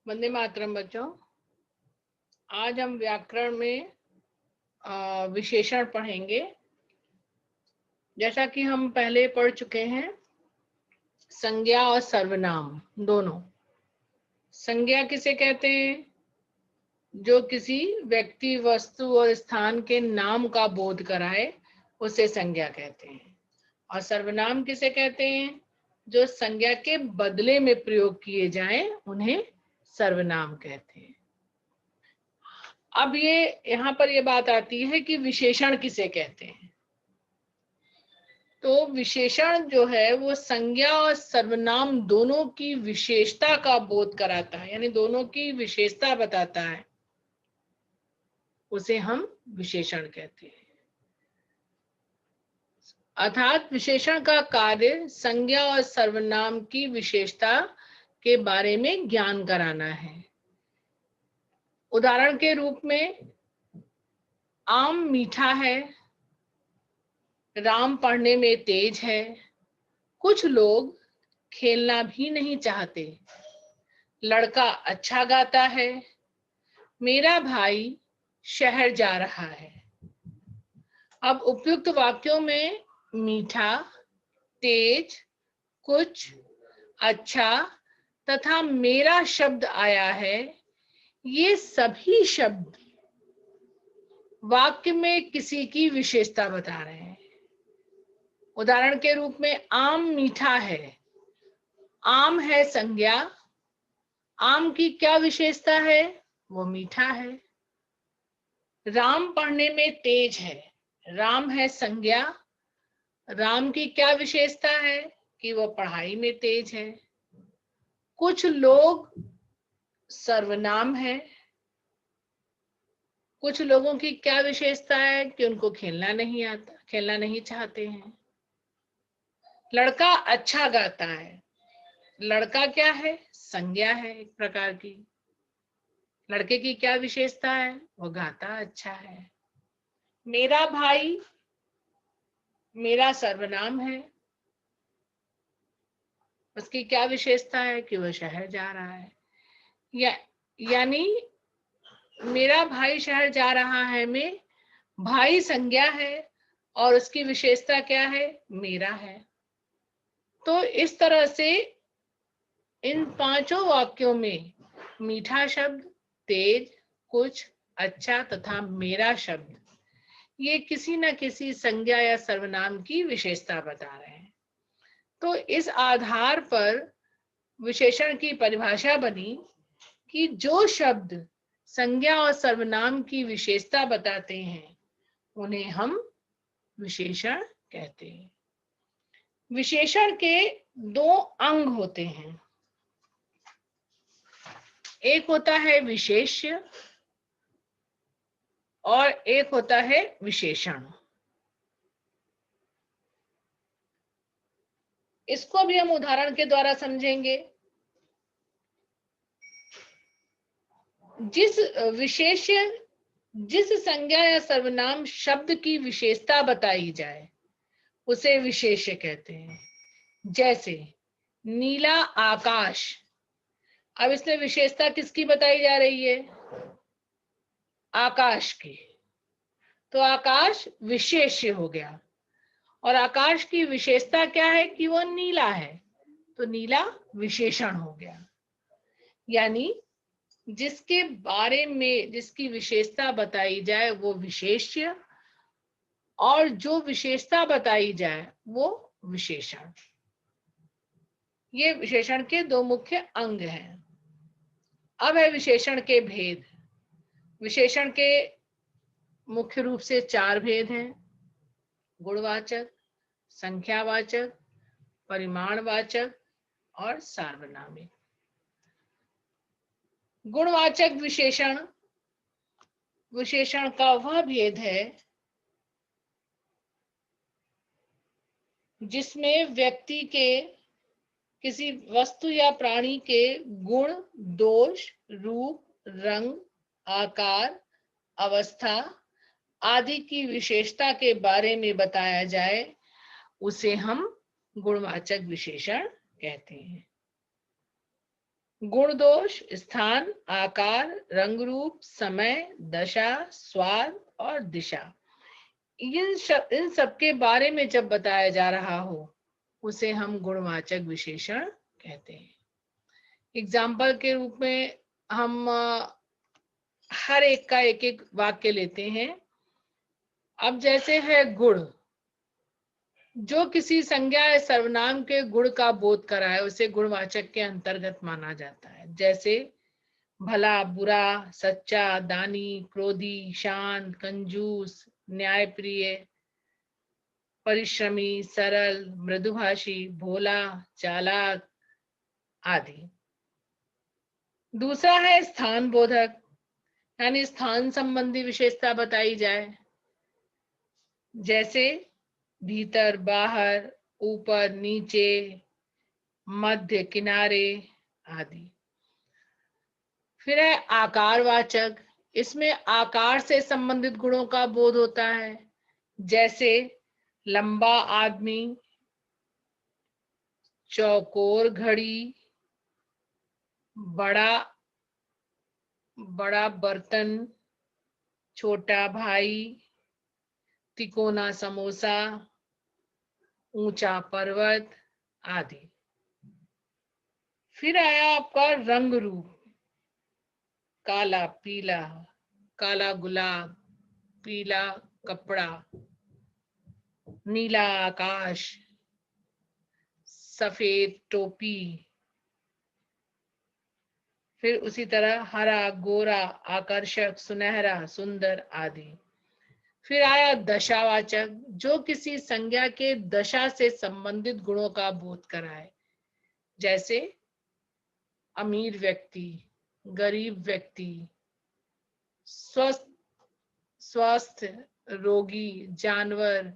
वंदे मातरम बच्चों। आज हम व्याकरण में विशेषण पढ़ेंगे। जैसा कि हम पहले पढ़ चुके हैं, संज्ञा और सर्वनाम दोनों। संज्ञा किसे कहते हैं? जो किसी व्यक्ति, वस्तु और स्थान के नाम का बोध कराए उसे संज्ञा कहते हैं। और सर्वनाम किसे कहते हैं? जो संज्ञा के बदले में प्रयोग किए जाएं उन्हें सर्वनाम कहते हैं। अब यहाँ पर ये बात आती है कि विशेषण किसे कहते हैं। तो विशेषण जो है वो संज्ञा और सर्वनाम दोनों की विशेषता का बोध कराता है, यानी दोनों की विशेषता बताता है, उसे हम विशेषण कहते हैं। अर्थात विशेषण का कार्य संज्ञा और सर्वनाम की विशेषता के बारे में ज्ञान कराना है। उदाहरण के रूप में, आम मीठा है, राम पढ़ने में तेज है, कुछ लोग खेलना भी नहीं चाहते, लड़का अच्छा गाता है, मेरा भाई शहर जा रहा है। अब उपयुक्त वाक्यों में मीठा, तेज, कुछ, अच्छा तथा मेरा शब्द आया है। ये सभी शब्द वाक्य में किसी की विशेषता बता रहे हैं। उदाहरण के रूप में, आम मीठा है। आम है संज्ञा। आम की क्या विशेषता है? वो मीठा है। राम पढ़ने में तेज है। राम है संज्ञा। राम की क्या विशेषता है? कि वो पढ़ाई में तेज है। कुछ लोग सर्वनाम है। कुछ लोगों की क्या विशेषता है? कि उनको खेलना नहीं आता, खेलना नहीं चाहते हैं। लड़का अच्छा गाता है। लड़का क्या है? संज्ञा है एक प्रकार की। लड़के की क्या विशेषता है? वो गाता अच्छा है। मेरा भाई, मेरा सर्वनाम है। उसकी क्या विशेषता है? कि वो शहर जा रहा है। यानी मेरा भाई शहर जा रहा है में भाई संज्ञा है और उसकी विशेषता क्या है? मेरा है। तो इस तरह से इन पांचों वाक्यों में मीठा शब्द, तेज, कुछ, अच्छा तथा मेरा शब्द, ये किसी न किसी संज्ञा या सर्वनाम की विशेषता बता रहे हैं। तो इस आधार पर विशेषण की परिभाषा बनी कि जो शब्द संज्ञा और सर्वनाम की विशेषता बताते हैं उन्हें हम विशेषण कहते हैं। विशेषण के दो अंग होते हैं। एक होता है विशेष्य और एक होता है विशेषण। इसको भी हम उदाहरण के द्वारा समझेंगे। जिस संज्ञा या सर्वनाम शब्द की विशेषता बताई जाए उसे विशेष्य कहते हैं। जैसे नीला आकाश। अब इसमें विशेषता किसकी बताई जा रही है? आकाश की। तो आकाश विशेष्य हो गया। और आकाश की विशेषता क्या है? कि वो नीला है, तो नीला विशेषण हो गया। यानी जिसके बारे में जिसकी विशेषता बताई जाए वो विशेष्य, और जो विशेषता बताई जाए वो विशेषण। ये विशेषण के दो मुख्य अंग हैं। अब है विशेषण के भेद। विशेषण के मुख्य रूप से चार भेद हैं: गुणवाचक, संख्यावाचक, परिमाणवाचक और सार्वनामिक। गुणवाचक विशेषण का वह भेद है जिसमें व्यक्ति के, किसी वस्तु या प्राणी के गुण, दोष, रूप, रंग, आकार, अवस्था आदि की विशेषता के बारे में बताया जाए उसे हम गुणवाचक विशेषण कहते हैं। गुण दोष स्थान, आकार, रंग रूप, समय, दशा, स्वाद और दिशा, इन सब के बारे में जब बताया जा रहा हो उसे हम गुणवाचक विशेषण कहते हैं। एग्जाम्पल के रूप में हम हर एक का एक एक वाक्य लेते हैं। अब जैसे है गुण, जो किसी संज्ञा या सर्वनाम के गुण का बोध कराए उसे गुणवाचक के अंतर्गत माना जाता है। जैसे भला, बुरा, सच्चा, दानी, क्रोधी, शांत, कंजूस, न्यायप्रिय, परिश्रमी, सरल, मृदुभाषी, भोला, चालाक आदि। दूसरा है स्थान बोधक, यानी स्थान संबंधी विशेषता बताई जाए। जैसे भीतर, बाहर, ऊपर, नीचे, मध्य, किनारे आदि। फिर है आकारवाचक, इसमें आकार से संबंधित गुणों का बोध होता है। जैसे लंबा आदमी, चौकोर घड़ी, बड़ा बड़ा बर्तन, छोटा भाई, तिकोना समोसा, ऊंचा पर्वत आदि। फिर आया आपका रंग रूप, काला पीला, काला गुलाब, पीला कपड़ा, नीला आकाश, सफेद टोपी। फिर उसी तरह हरा, गोरा, आकर्षक, सुनहरा, सुंदर आदि। फिर आया दशावाचक, जो किसी संज्ञा के दशा से संबंधित गुणों का बोध कराए। जैसे अमीर व्यक्ति, गरीब व्यक्ति, स्वस्थ स्वस्थ, रोगी, जानवर,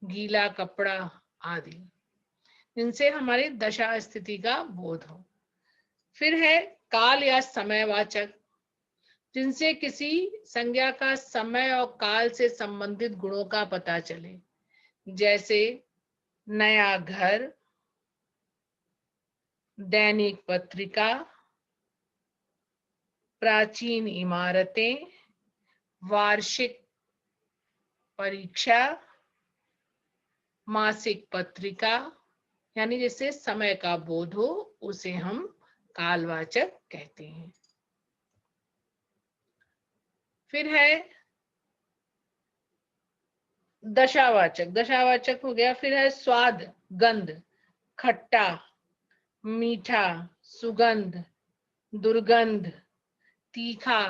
गीला कपड़ा आदि, इनसे हमारी दशा स्थिति का बोध हो। फिर है काल या समयवाचक, जिनसे किसी संज्ञा का समय और काल से संबंधित गुणों का पता चले। जैसे नया घर, दैनिक पत्रिका, प्राचीन इमारतें, वार्षिक परीक्षा, मासिक पत्रिका, यानी जिससे समय का बोध हो उसे हम कालवाचक कहते हैं। फिर है दशावाचक, दशावाचक हो गया। फिर है स्वाद, गंध, खट्टा, मीठा, सुगंध, दुर्गंध, तीखा,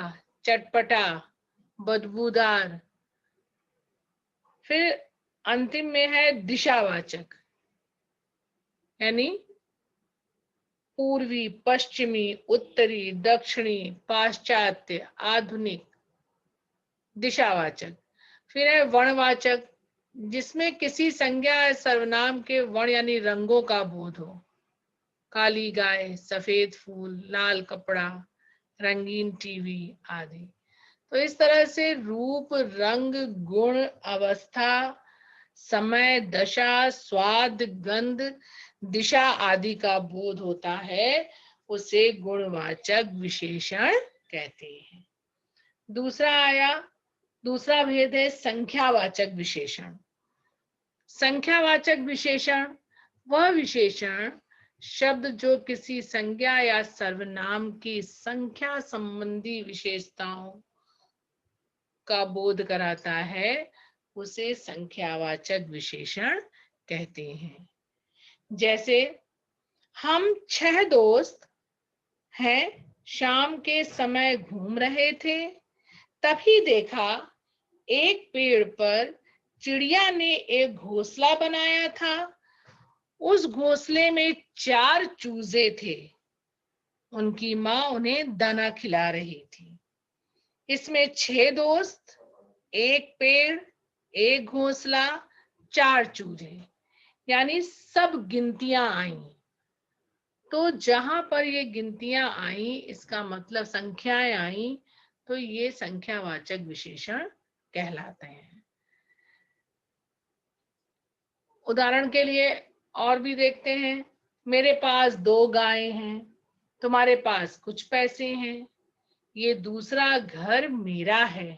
चटपटा, बदबूदार। फिर अंतिम में है दिशावाचक, यानी पूर्वी, पश्चिमी, उत्तरी, दक्षिणी, पाश्चात्य, आधुनिक, दिशावाचक। फिर है वर्णवाचक, जिसमें किसी संज्ञा या सर्वनाम के वर्ण यानी रंगों का बोध हो। काली गाय, सफेद फूल, लाल कपड़ा, रंगीन टीवी आदि। तो इस तरह से रूप, रंग, गुण, अवस्था, समय, दशा, स्वाद, गंध, दिशा आदि का बोध होता है, उसे गुणवाचक विशेषण कहते हैं। दूसरा भेद है संख्यावाचक विशेषण। संख्यावाचक विशेषण वह विशेषण शब्द जो किसी संज्ञा या सर्वनाम की संख्या संबंधी विशेषताओं का बोध कराता है, उसे संख्यावाचक विशेषण कहते हैं। जैसे हम 6 दोस्त हैं, शाम के समय घूम रहे थे, तभी देखा एक पेड़ पर चिड़िया ने एक घोंसला बनाया था। उस घोंसले में 4 चूजे थे। उनकी माँ उन्हें दाना खिला रही थी। इसमें 6 दोस्त, एक पेड़, एक घोंसला, 4 चूजे, यानी सब गिनतियां आई। तो जहां पर ये गिनतियां आई, इसका मतलब संख्याएं आई, तो ये संख्यावाचक विशेषण कहलाते हैं। उदाहरण के लिए और भी देखते हैं। मेरे पास 2 गायें हैं, तुम्हारे पास कुछ पैसे हैं, ये दूसरा घर मेरा है,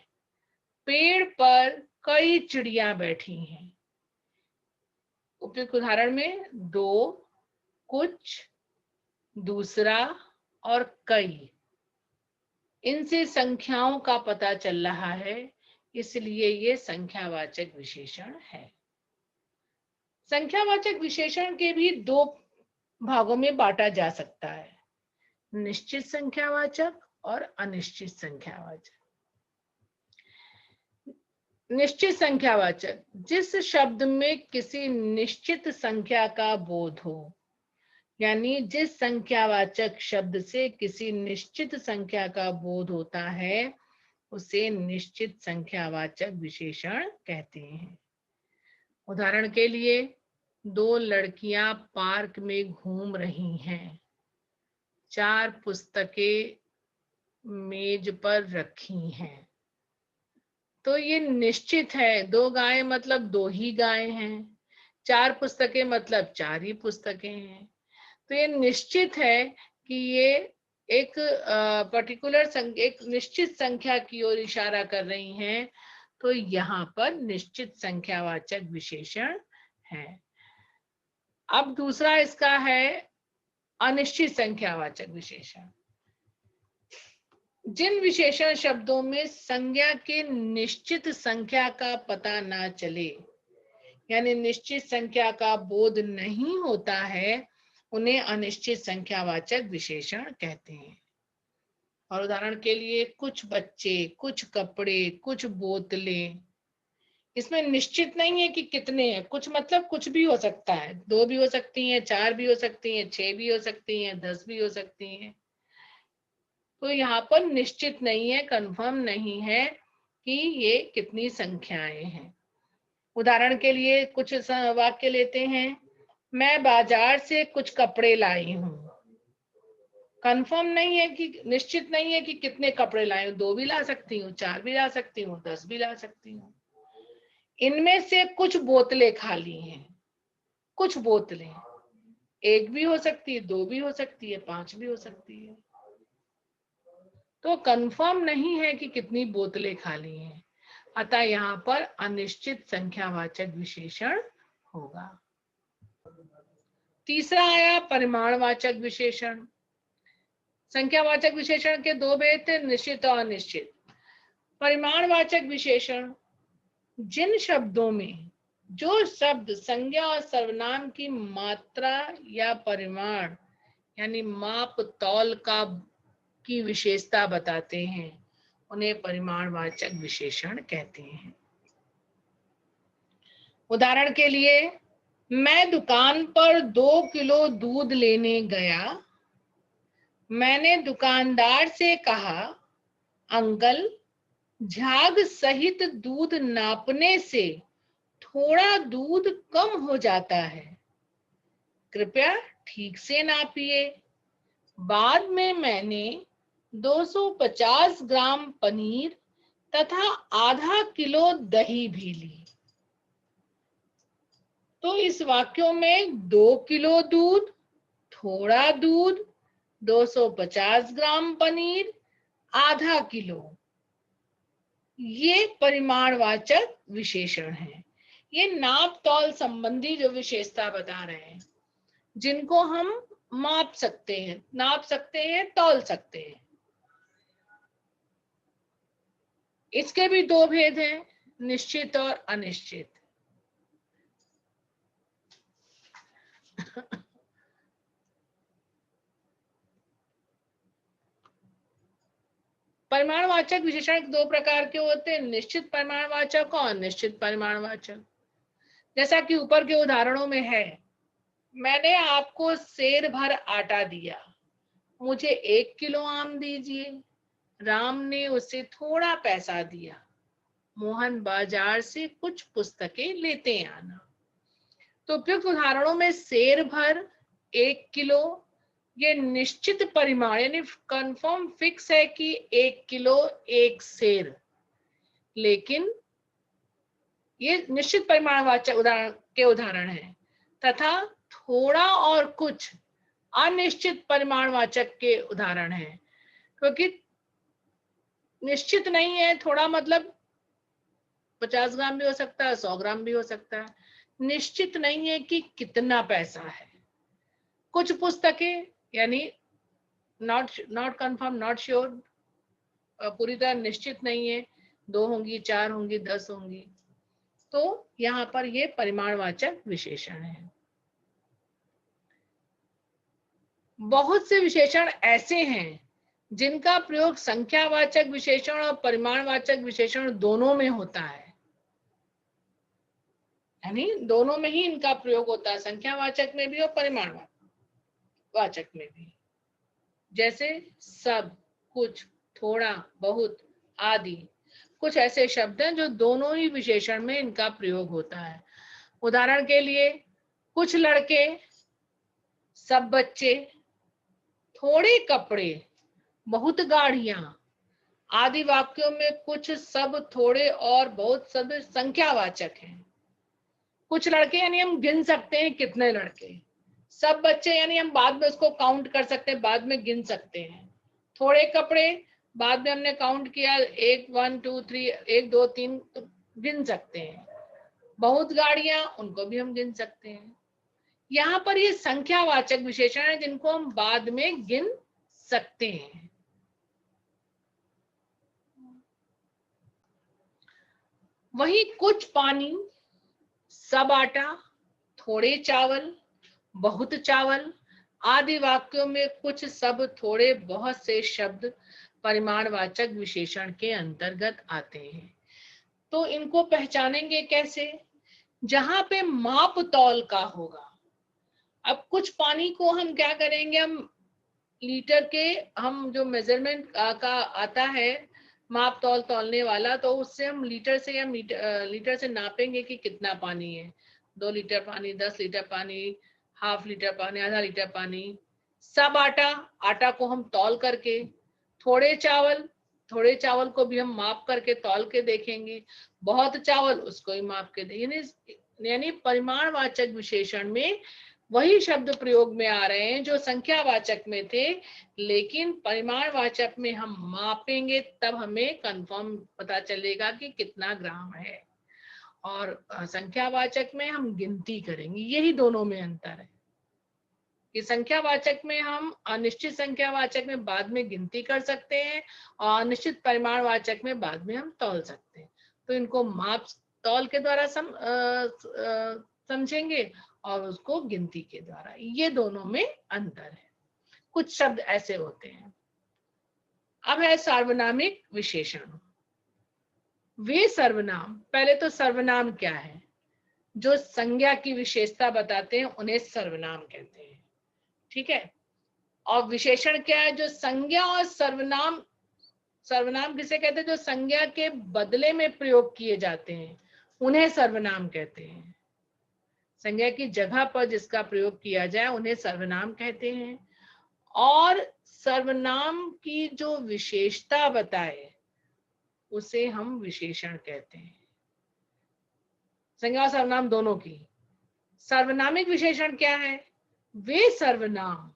पेड़ पर कई चिड़िया बैठी हैं। उपयुक्त उदाहरण में दो, कुछ, दूसरा और कई, इनसे संख्याओं का पता चल रहा है, इसलिए ये संख्यावाचक विशेषण है। संख्यावाचक विशेषण के भी दो भागों में बांटा जा सकता है, निश्चित संख्यावाचक और अनिश्चित संख्यावाचक। निश्चित संख्यावाचक, जिस शब्द में किसी निश्चित संख्या का बोध हो, यानी जिस संख्यावाचक शब्द से किसी निश्चित संख्या का बोध होता है, उसे निश्चित संख्यावाचक विशेषण कहते हैं। उदाहरण के लिए, दो लड़कियां पार्क में घूम रही हैं, चार पुस्तकें मेज पर रखी हैं। तो ये निश्चित है, दो गायें मतलब दो ही गायें हैं, चार पुस्तकें मतलब चार ही पुस्तकें हैं। तो ये निश्चित है कि ये एक पर्टिकुलर एक निश्चित संख्या की ओर इशारा कर रही हैं, तो यहाँ पर निश्चित संख्यावाचक विशेषण है। अब दूसरा इसका है अनिश्चित संख्यावाचक विशेषण। जिन विशेषण शब्दों में संज्ञा के निश्चित संख्या का पता ना चले, यानी निश्चित संख्या का बोध नहीं होता है, उन्हें अनिश्चित संख्यावाचक विशेषण कहते हैं। और उदाहरण के लिए, कुछ बच्चे, कुछ कपड़े, कुछ बोतलें, इसमें निश्चित नहीं है कि कितने हैं, कुछ मतलब कुछ भी हो सकता है, दो भी हो सकती हैं, चार भी हो सकती हैं, 6 भी हो सकती हैं, 10 भी हो सकती हैं। तो यहाँ पर निश्चित नहीं है, कंफर्म नहीं है कि ये कितनी संख्याएं हैं। उदाहरण के लिए कुछ वाक्य लेते हैं, मैं बाजार से कुछ कपड़े लाई हूँ। कंफर्म नहीं है कि, निश्चित नहीं है कि कितने कपड़े लाए हूँ, दो भी ला सकती हूँ, चार भी ला सकती हूँ, 10 भी ला सकती हूँ। इनमें से कुछ बोतलें खाली हैं, कुछ बोतलें, एक भी हो सकती है, दो भी हो सकती है, 5 भी हो सकती है। तो कंफर्म नहीं है कि कितनी बोतलें खाली हैं, अतः यहाँ पर अनिश्चित संख्यावाचक विशेषण होगा। तीसरा आया परिमाणवाचक विशेषण। संख्यावाचक विशेषण के दो भेद थे, निश्चित और अनिश्चित। परिमाणवाचक विशेषण, जिन शब्दों में जो शब्द संज्ञा और सर्वनाम की मात्रा या परिमाण यानी माप तौल की विशेषता बताते हैं, उन्हें परिमाणवाचक विशेषण कहते हैं। उदाहरण के लिए, मैं दुकान पर 2 किलो दूध लेने गया। मैंने दुकानदार से कहा, अंकल, झाग सहित दूध नापने से थोड़ा दूध कम हो जाता है, कृपया ठीक से नापिए। बाद में मैंने 250 ग्राम पनीर तथा आधा किलो दही भी ली। तो इस वाक्यों में 2 किलो दूध, थोड़ा दूध, 250 ग्राम पनीर, आधा किलो, ये परिमाणवाचक विशेषण है। ये नाप तौल संबंधी जो विशेषता बता रहे हैं, जिनको हम माप सकते हैं, नाप सकते हैं, तौल सकते हैं। इसके भी दो भेद हैं, निश्चित और अनिश्चित। परिमाणवाचक विशेषण दो प्रकार के होते हैं, निश्चित परिमाणवाचक और अनिश्चित परिमाणवाचक। जैसा कि ऊपर के उदाहरणों में है, मैंने आपको सेर भर आटा दिया, मुझे 1 किलो आम दीजिए। राम ने उसे थोड़ा पैसा दिया, मोहन बाजार से कुछ पुस्तकें लेते आना। तो उपयुक्त उदाहरणों में सेर भर, 1 किलो, ये निश्चित परिमाण यानी कंफर्म फिक्स है कि 1 किलो 1 सेर, लेकिन ये निश्चित परिमाणवाचक उदाहरण है। तथा थोड़ा और कुछ, अनिश्चित परिमाणवाचक के उदाहरण हैं, क्योंकि निश्चित नहीं है, थोड़ा मतलब 50 ग्राम भी हो सकता है, 100 ग्राम भी हो सकता है। निश्चित नहीं है कि कितना पैसा है। कुछ पुस्तकें यानी नॉट कंफर्म, नॉट श्योर, पूरी तरह निश्चित नहीं है, 2 होंगी, 4 होंगी, 10 होंगी। तो यहाँ पर ये परिमाणवाचक विशेषण है। बहुत से विशेषण ऐसे हैं जिनका प्रयोग संख्यावाचक विशेषण और परिमाणवाचक विशेषण दोनों में होता है, यानी दोनों में ही इनका प्रयोग होता है, संख्यावाचक में भी और परिमाणवाचक में भी। जैसे सब, कुछ, थोड़ा, बहुत आदि कुछ ऐसे शब्द हैं जो दोनों ही विशेषण में इनका प्रयोग होता है। उदाहरण के लिए, कुछ लड़के, सब बच्चे, थोड़े कपड़े, बहुत गाड़ियां आदि वाक्यों में कुछ, सब, थोड़े और बहुत शब्द संख्यावाचक हैं। कुछ लड़के यानी हम गिन सकते हैं कितने लड़के, सब बच्चे यानी हम बाद में उसको काउंट कर सकते हैं, बाद में गिन सकते हैं। थोड़े कपड़े बाद में हमने काउंट किया, 1 2 3, 1 2 3 तो गिन सकते हैं। बहुत गाड़ियां, उनको भी हम गिन सकते हैं। यहाँ पर ये संख्यावाचक विशेषण है जिनको हम बाद में गिन सकते हैं। वही कुछ पानी, सब आटा, थोड़े चावल, बहुत चावल आदि वाक्यों में कुछ, सब, थोड़े, बहुत से शब्द परिमाणवाचक विशेषण के अंतर्गत आते हैं। तो इनको पहचानेंगे कैसे? जहां पे माप तौल का होगा। अब कुछ पानी को हम क्या करेंगे, हम लीटर के, हम जो मेजरमेंट का आता है माप तौल तौलने वाला, तो उससे हम लीटर से या लीटर से नापेंगे कि कितना पानी है। 2 लीटर पानी, 10 लीटर पानी, हाफ लीटर पानी, आधा लीटर पानी। सब आटा, आटा को हम तौल करके, थोड़े चावल, थोड़े चावल को भी हम माप करके तौल के देखेंगे, बहुत चावल उसको ही माप के देखेंगे। यानी परिमाणवाचक विशेषण में वही शब्द प्रयोग में आ रहे हैं जो संख्यावाचक में थे, लेकिन परिमाणवाचक में हम मापेंगे तब हमें कंफर्म पता चलेगा कि कितना ग्राम है, और संख्यावाचक में हम गिनती करेंगे। यही दोनों में अंतर है कि संख्यावाचक में हम अनिश्चित संख्यावाचक में बाद में गिनती कर सकते हैं, और अनिश्चित परिमाणवाचक में बाद में हम तौल सकते हैं। तो इनको माप तौल के द्वारा समझेंगे और उसको गिनती के द्वारा। ये दोनों में अंतर है। कुछ शब्द ऐसे होते हैं। अब है सार्वनामिक विशेषण। वे सर्वनाम, पहले तो सर्वनाम क्या है? जो संज्ञा की विशेषता बताते हैं उन्हें सर्वनाम कहते हैं, ठीक है। और विशेषण क्या है? जो संज्ञा और सर्वनाम, सर्वनाम किसे कहते हैं? जो संज्ञा के बदले में प्रयोग किए जाते हैं उन्हें सर्वनाम कहते हैं। संज्ञा की जगह पर जिसका प्रयोग किया जाए उन्हें सर्वनाम कहते हैं। और सर्वनाम की जो विशेषता बताए उसे हम विशेषण कहते हैं। संज्ञा और सर्वनाम दोनों की। सार्वनामिक विशेषण क्या है? वे सर्वनाम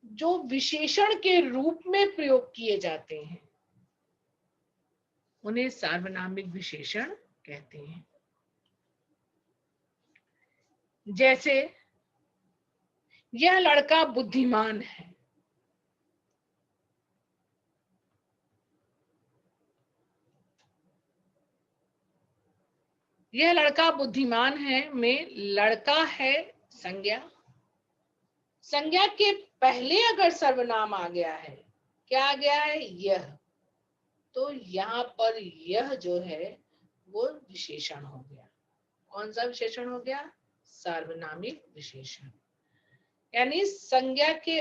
जो विशेषण के रूप में प्रयोग किए जाते हैं उन्हें सार्वनामिक विशेषण कहते हैं। जैसे, यह लड़का बुद्धिमान है। यह लड़का बुद्धिमान है में लड़का है संज्ञा। संज्ञा के पहले अगर सर्वनाम आ गया है, क्या आ गया है? यह। तो यहाँ पर यह जो है वो विशेषण हो गया। कौन सा विशेषण हो गया? सार्वनामिक विशेषण। यानी संज्ञा के,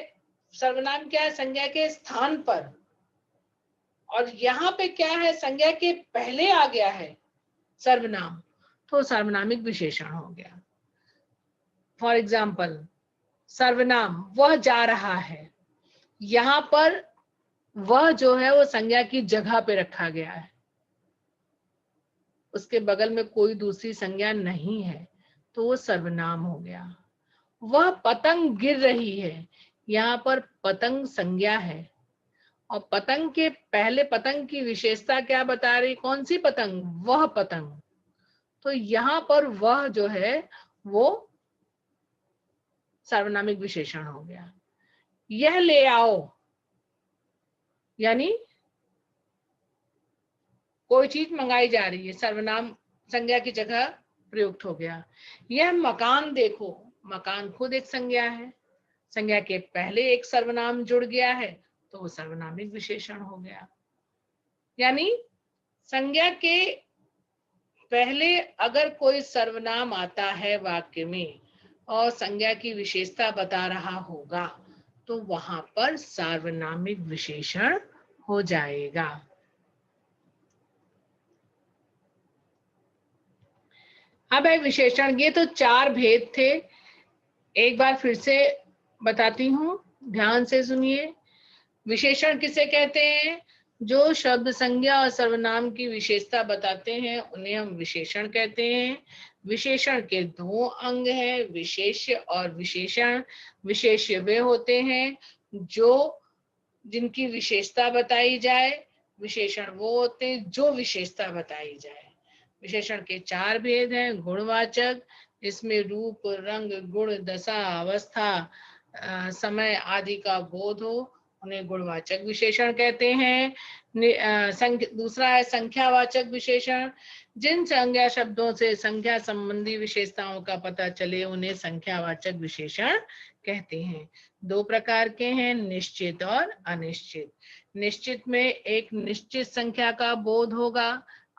सर्वनाम क्या है? संज्ञा के स्थान पर, और यहाँ पे क्या है? संज्ञा के पहले आ गया है सर्वनाम, तो सार्वनामिक विशेषण हो गया। फॉर एग्जाम्पल, सर्वनाम वह जा रहा है, यहाँ पर वह जो है वो संज्ञा की जगह पे रखा गया है, उसके बगल में कोई दूसरी संज्ञा नहीं है, तो वो सर्वनाम हो गया। वह पतंग गिर रही है। यहाँ पर पतंग संज्ञा है और पतंग के पहले पतंग की विशेषता क्या बता रही, कौन सी पतंग, वह पतंग। तो यहाँ पर वह जो है वो सार्वनामिक विशेषण हो गया। यह ले आओ यानी कोई चीज मंगाई जा रही है, सर्वनाम संज्ञा की जगह प्रयुक्त हो गया। यह मकान देखो, मकान खुद एक संज्ञा है, संज्ञा के पहले एक सर्वनाम जुड़ गया है तो वो सर्वनामिक विशेषण हो गया। यानी संज्ञा के पहले अगर कोई सर्वनाम आता है वाक्य में और संज्ञा की विशेषता बता रहा होगा तो वहां पर सार्वनामिक विशेषण हो जाएगा। अब है विशेषण। ये तो 4 भेद थे, एक बार फिर से बताती हूँ, ध्यान से सुनिए। विशेषण किसे कहते हैं, जो शब्द संज्ञा और सर्वनाम की विशेषता बताते हैं उन्हें हम विशेषण कहते हैं। विशेषण के 2 अंग हैं, विशेष्य और विशेषण। विशेष्य वे होते हैं जो जिनकी विशेषता बताई जाए, विशेषण वो होते हैं जो विशेषता बताई जाए। विशेषण के 4 भेद हैं। गुणवाचक, इसमें रूप, रंग, गुण, दशा, अवस्था, समय आदि का बोध हो, उन्हें गुणवाचक विशेषण कहते हैं। दूसरा है संख्यावाचक विशेषण, जिन संज्ञा शब्दों से संख्या संबंधी विशेषताओं का पता चले उन्हें संख्यावाचक विशेषण कहते हैं। 2 प्रकार के हैं, निश्चित और अनिश्चित। निश्चित में एक निश्चित संख्या का बोध होगा,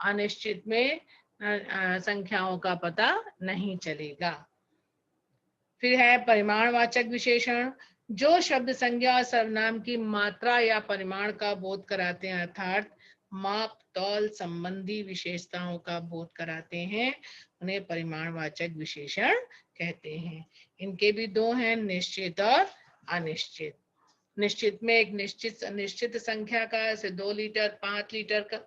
अनिश्चित में संख्याओं का पता नहीं चलेगा। फिर है परिमाणवाचक विशेषण, जो शब्द संज्ञा और सर्वनाम की मात्रा या परिमाण का बोध कराते हैं, अर्थात माप तौल संबंधी विशेषताओं का बोध कराते हैं, उन्हें परिमाणवाचक विशेषण कहते हैं। इनके भी 2 हैं, निश्चित और अनिश्चित। निश्चित में एक निश्चित संख्या का, ऐसे 2 लीटर 5 लीटर का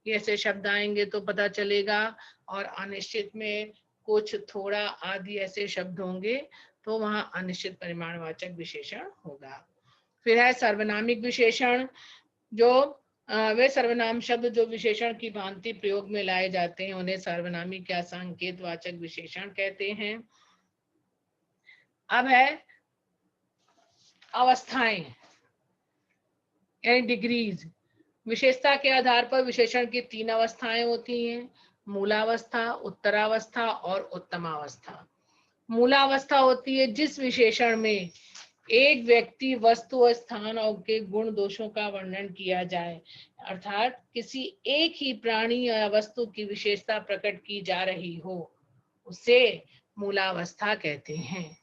ऐसे शब्द आएंगे तो पता चलेगा, और अनिश्चित में कुछ थोड़ा आदि ऐसे शब्द होंगे तो वहां अनिश्चित परिमाणवाचक विशेषण होगा। फिर है सर्वनामिक विशेषण, जो वे सर्वनाम शब्द जो विशेषण की भांति प्रयोग में लाए जाते हैं उन्हें सार्वनामिक या संकेतवाचक विशेषण कहते हैं। अब है अवस्थाएं यानी डिग्रीज। विशेषता के आधार पर विशेषण की 3 अवस्थाएं होती हैं, मूलावस्था, उत्तरावस्था और उत्तमावस्था। मूलावस्था होती है जिस विशेषण में एक व्यक्ति, वस्तु और स्थान और के गुण दोषों का वर्णन किया जाए, अर्थात किसी एक ही प्राणी या वस्तु की विशेषता प्रकट की जा रही हो, उसे मूलावस्था कहते हैं।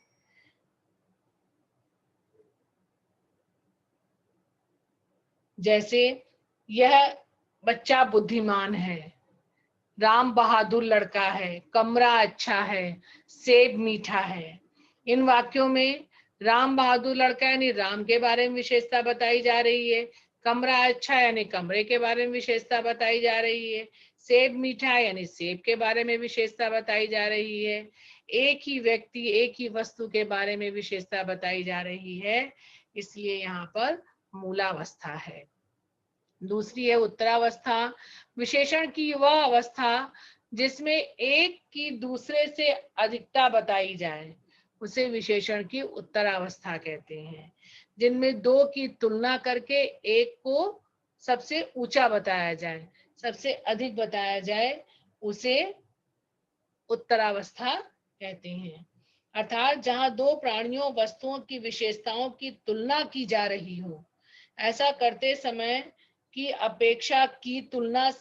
जैसे यह बच्चा बुद्धिमान है, राम बहादुर लड़का है, कमरा अच्छा है, सेब मीठा है। इन वाक्यों में राम बहादुर लड़का यानी राम के बारे में विशेषता बताई जा रही है, कमरा अच्छा यानी कमरे के बारे में विशेषता बताई जा रही है, सेब मीठा यानी सेब के बारे में विशेषता बताई जा रही है। एक ही व्यक्ति, एक ही वस्तु के बारे में विशेषता बताई जा रही है, इसलिए यहाँ पर मूलावस्था है। दूसरी है उत्तरावस्था, विशेषण की वह अवस्था जिसमें एक की दूसरे से अधिकता बताई जाए, उसे विशेषण की उत्तरावस्था कहते हैं। जिनमें 2 की तुलना करके एक को सबसे ऊंचा बताया जाए, सबसे अधिक बताया जाए, उसे उत्तरावस्था कहते हैं। अर्थात जहां 2 प्राणियों वस्तुओं की विशेषताओं की तुलना की जा रही हो, ऐसा करते समय की अपेक्षा की तुलना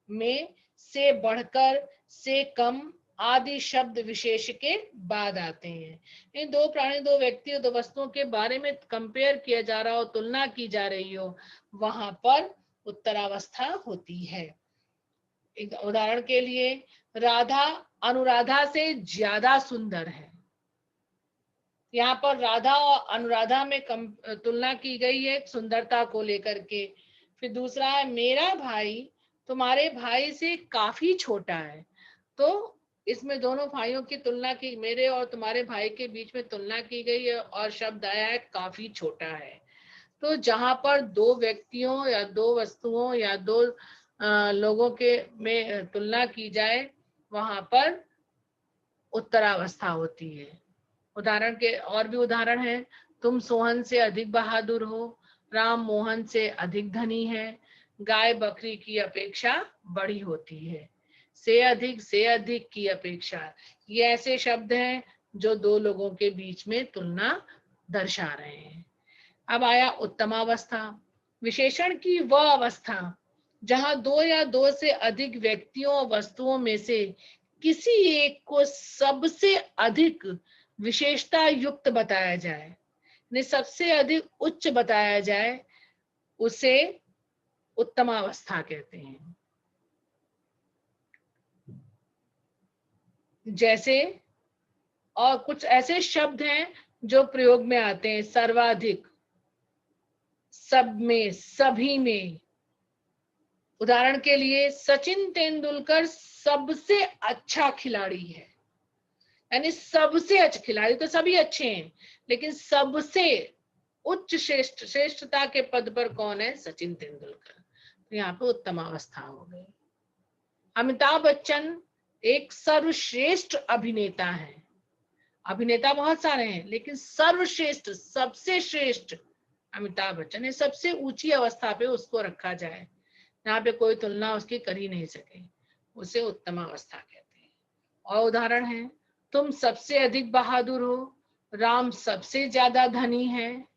में, से बढ़कर, से कम आदि शब्द विशेष के बाद आते हैं। इन 2 प्राणी, 2 व्यक्ति, 2 वस्तुओं के बारे में कंपेयर किया जा रहा हो, तुलना की जा रही हो, वहां पर उत्तरावस्था होती है। एक उदाहरण के लिए, राधा अनुराधा से ज्यादा सुंदर है। यहाँ पर राधा और अनुराधा में तुलना की गई है सुंदरता को लेकर के। फिर दूसरा है, मेरा भाई तुम्हारे भाई से काफी छोटा है। तो इसमें दोनों भाइयों की तुलना की, मेरे और तुम्हारे भाई के बीच में तुलना की गई है और शब्द आया है काफी छोटा है। तो जहां पर दो व्यक्तियों या दो वस्तुओं या दो लोगों के में तुलना की जाए वहां पर उत्तरावस्था होती है। उदाहरण के और भी उदाहरण हैं। तुम सोहन से अधिक बहादुर हो, राम मोहन से अधिक धनी है, गाय बकरी की अपेक्षा बड़ी होती है, से अधिक की अपेक्षा। ये ऐसे शब्द हैं जो दो लोगों के बीच में तुलना दर्शा रहे हैं। अब आया उत्तमावस्था, विशेषण की वह अवस्था जहां दो या दो से अधिक व्यक्तियों वस्तुओं में से किसी एक को सबसे अधिक विशेषता युक्त बताया जाए, ने सबसे अधिक उच्च बताया जाए, उसे उत्तमावस्था कहते हैं। जैसे और कुछ ऐसे शब्द हैं जो प्रयोग में आते हैं, सर्वाधिक, सब में, सभी में। उदाहरण के लिए सचिन तेंदुलकर सबसे अच्छा खिलाड़ी है, यानी सबसे अच्छा खिलाड़ी तो सभी अच्छे हैं, लेकिन सबसे उच्च श्रेष्ठता के पद पर कौन है? सचिन तेंदुलकर। तो यहाँ पे उत्तमावस्था हो गई। अमिताभ बच्चन एक सर्वश्रेष्ठ अभिनेता है। अभिनेता बहुत सारे हैं, लेकिन सर्वश्रेष्ठ, सबसे श्रेष्ठ अमिताभ बच्चन है। सबसे ऊंची अवस्था पे उसको रखा जाए, यहाँ पे कोई तुलना उसकी कर ही नहीं सके, उसे उत्तमावस्था कहते हैं। और उदाहरण है, तुम सबसे अधिक बहादुर हो, राम सबसे ज्यादा धनी है,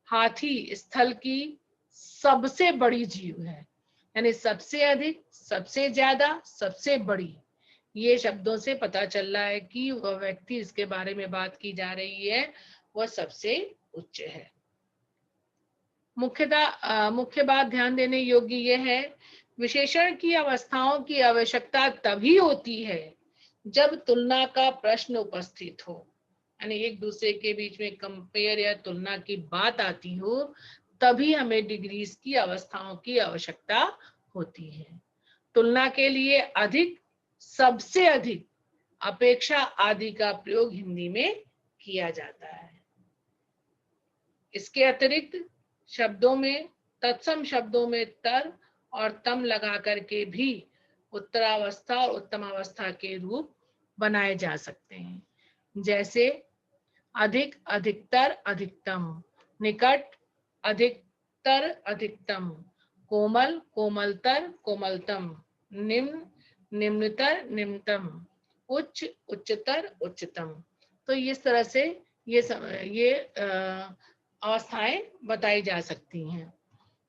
हाथी स्थल की सबसे बड़ी जीव है। यानी सबसे अधिक, सबसे ज्यादा, सबसे बड़ी, ये शब्दों से पता चल रहा है कि वह व्यक्ति इसके बारे में बात की जा रही है वह सबसे उच्च है। मुख्य बात ध्यान देने योग्य यह है, विशेषण की अवस्थाओं की आवश्यकता तभी होती है जब तुलना का प्रश्न उपस्थित हो, यानी एक दूसरे के बीच में कंपेयर या तुलना की बात आती हो, तभी हमें डिग्रीज की अवस्थाओं की आवश्यकता होती है। तुलना के लिए अधिक, सबसे अधिक, अपेक्षा आदि का प्रयोग हिंदी में किया जाता है। इसके अतिरिक्त शब्दों में, तत्सम शब्दों में तर और तम लगा करके भी उत्तरावस्था और उत्तमावस्था के रूप बनाए जा सकते हैं। जैसे अधिक, अधिकतर, अधिकतम, निकट, अधिकतर, अधिकतम, कोमल, कोमलतर, कोमलतम, निम्न, निम्नतर, निम्नतम, उच्च, उच्चतर, उच्चतम। तो इस तरह से ये अवस्थाएं बताई जा सकती हैं।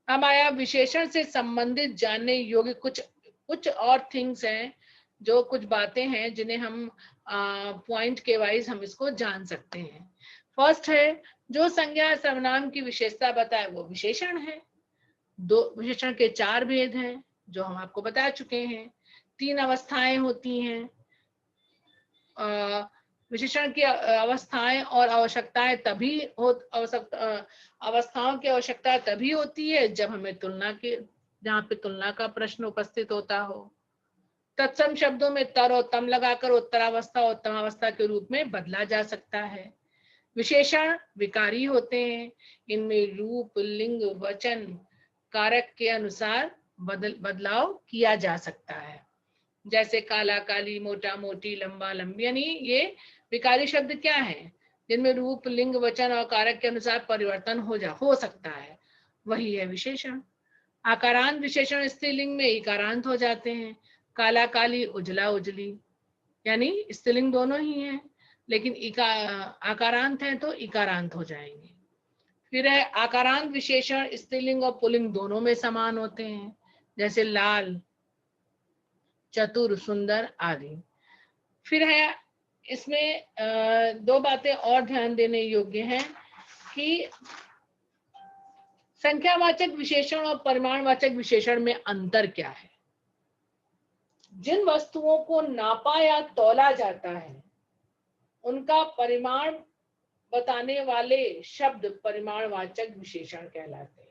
अब आया विशेषण से संबंधित जानने योग्य कुछ और थिंग्स हैं, जो कुछ बातें हैं जिन्हें हम पॉइंट के वाइज हम इसको जान सकते हैं। फर्स्ट है, जो संज्ञा सर्वनाम की विशेषता बताए वो विशेषण है। दो विशेषण के चार भेद हैं जो हम आपको बता चुके हैं। तीन अवस्थाएं होती हैं। विशेषण की अवस्थाएं और आवश्यकताएं तभी अवस्थाओं की आवश्यकता तभी होती है जब हमें तुलना के, जहाँ पे तुलना का प्रश्न उपस्थित होता हो। तत्सम शब्दों में तर और तम लगाकर उत्तरावस्था और उत्तमावस्था के रूप में बदला जा सकता है। विशेषण विकारी होते हैं, इनमें रूप, लिंग, वचन, कारक के अनुसार बदलाव किया जा सकता है। जैसे काला काली, मोटा मोटी, लंबा लंबी, यानी ये विकारी शब्द क्या है? जिनमें रूप, लिंग, वचन और कारक के अनुसार परिवर्तन हो सकता है, वही है विशेषण। आकारांत विशेषण स्त्रीलिंग में इकारांत हो जाते हैं। काला काली, उजला उजली, यानी स्त्रीलिंग दोनों ही हैं, लेकिन आकारांत है तो इकारांत हो जाएंगे। फिर है आकारांत विशेषण स्त्रीलिंग और पुल्लिंग दोनों में समान होते हैं, जैसे लाल, चतुर, सुंदर आदि। फिर है इसमें दो बातें और ध्यान देने योग्य हैं कि संख्यावाचक विशेषण और परिमाणवाचक विशेषण में अंतर क्या है। जिन वस्तुओं को नापा या तौला जाता है उनका परिमाण बताने वाले शब्द परिमाणवाचक विशेषण कहलाते हैं।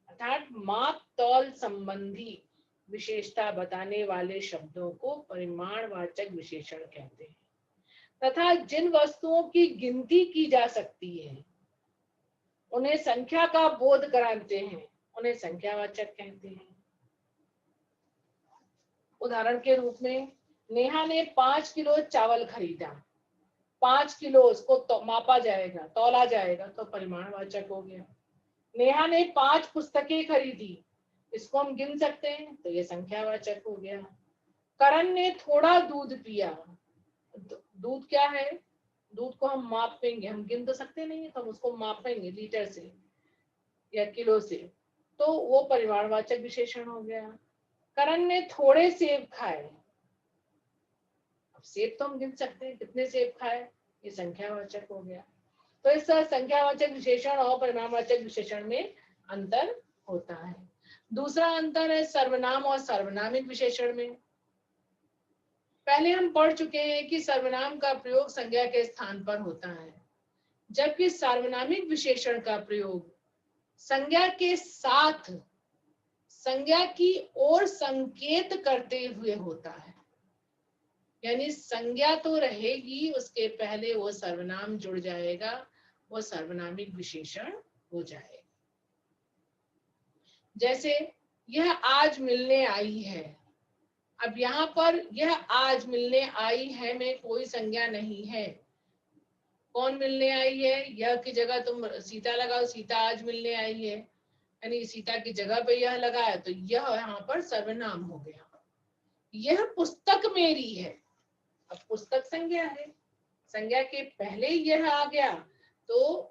अर्थात माप तौल संबंधी विशेषता बताने वाले शब्दों को परिमाणवाचक विशेषण कहते हैं तथा जिन वस्तुओं की गिनती की जा सकती है उन्हें संख्या का बोध कराते हैं, उन्हें संख्यावाचक कहते हैं। उदाहरण के रूप में नेहा ने 5 किलो चावल खरीदा। 5 किलो उसको मापा जाएगा, तौला जाएगा, तो परिमाणवाचक हो गया। नेहा ने 5 पुस्तकें खरीदी, इसको हम गिन सकते हैं, तो ये संख्यावाचक हो गया। करण ने थोड़ा दूध पिया। दूध क्या है? दूध को हम मापेंगे, हम गिन तो सकते नहीं है, तो हम उसको मापेंगे लीटर से या किलो से, तो वो परिमाणवाचक विशेषण हो गया। करण ने थोड़े सेब खाए। अब सेब तो हम गिन सकते हैं, कितने सेब खाए, ये संख्यावाचक हो गया। तो इस तरह संख्यावाचक विशेषण और परिमाणवाचक विशेषण में अंतर होता है। दूसरा अंतर है सर्वनाम और सर्वनामिक विशेषण में। पहले हम पढ़ चुके हैं कि सर्वनाम का प्रयोग संज्ञा के स्थान पर होता है, जबकि सार्वनामिक विशेषण का प्रयोग संज्ञा के साथ संज्ञा की ओर संकेत करते हुए होता है। यानी संज्ञा तो रहेगी, उसके पहले वो सर्वनाम जुड़ जाएगा, वो सर्वनामिक विशेषण हो जाएगा। जैसे यह आज मिलने आई है। अब यहाँ पर यह आज मिलने आई है में कोई संज्ञा नहीं है। कौन मिलने आई है? यह की जगह तुम सीता लगाओ, सीता आज मिलने आई है, यानी सीता की जगह पे यह लगाया, तो यह यहाँ पर सर्वनाम हो गया। यह पुस्तक मेरी है। अब पुस्तक संज्ञा है, संज्ञा के पहले यह आ गया, तो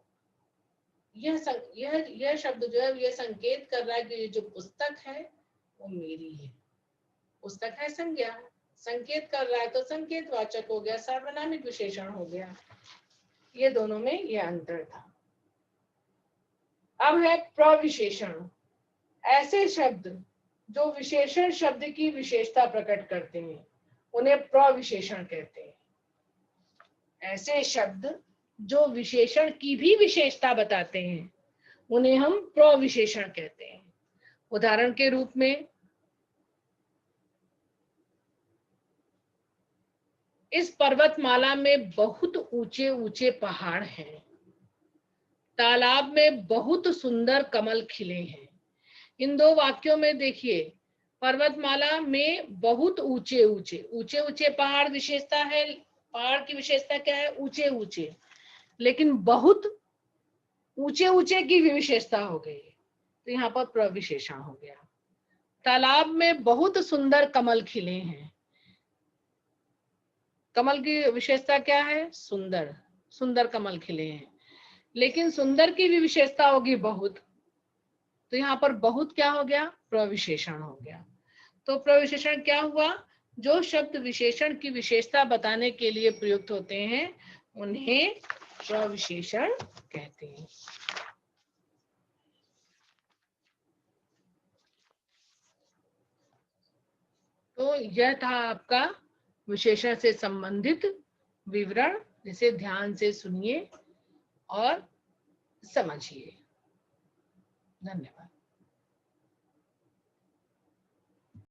यह शब्द जो है, यह संकेत कर रहा है कि ये जो पुस्तक है वो मेरी है। पुस्तक है संज्ञा, संकेत कर रहा है, तो संकेतवाचक हो गया, सार्वनामिक विशेषण हो गया। ये दोनों में यह अंतर था। अब है प्रविशेषण। ऐसे शब्द जो विशेषण शब्द की विशेषता प्रकट करते हैं उन्हें प्रविशेषण कहते हैं। ऐसे शब्द जो विशेषण की भी विशेषता बताते हैं उन्हें हम प्रविशेषण कहते हैं। उदाहरण के रूप में इस पर्वतमाला में बहुत ऊंचे ऊंचे पहाड़ हैं। तालाब में बहुत सुंदर कमल खिले हैं। इन दो वाक्यों में देखिए, पर्वतमाला में बहुत ऊंचे ऊंचे ऊंचे पहाड़ विशेषता है। पहाड़ की विशेषता क्या है? ऊंचे ऊंचे। लेकिन बहुत ऊंचे ऊंचे की भी विशेषता हो गई, तो यहाँ पर प्रविशेषण हो गया। तालाब में बहुत सुंदर कमल खिले हैं। कमल की विशेषता क्या है? सुंदर, सुंदर कमल खिले हैं। लेकिन सुंदर की भी विशेषता होगी बहुत, तो यहाँ पर बहुत क्या हो गया? प्रविशेषण हो गया। तो प्रविशेषण क्या हुआ? जो शब्द विशेषण की विशेषता बताने के लिए प्रयुक्त होते हैं उन्हें प्रविशेषण कहते हैं। तो यह था आपका विशेषण से संबंधित विवरण, जिसे ध्यान से सुनिए और समझिए। धन्यवाद।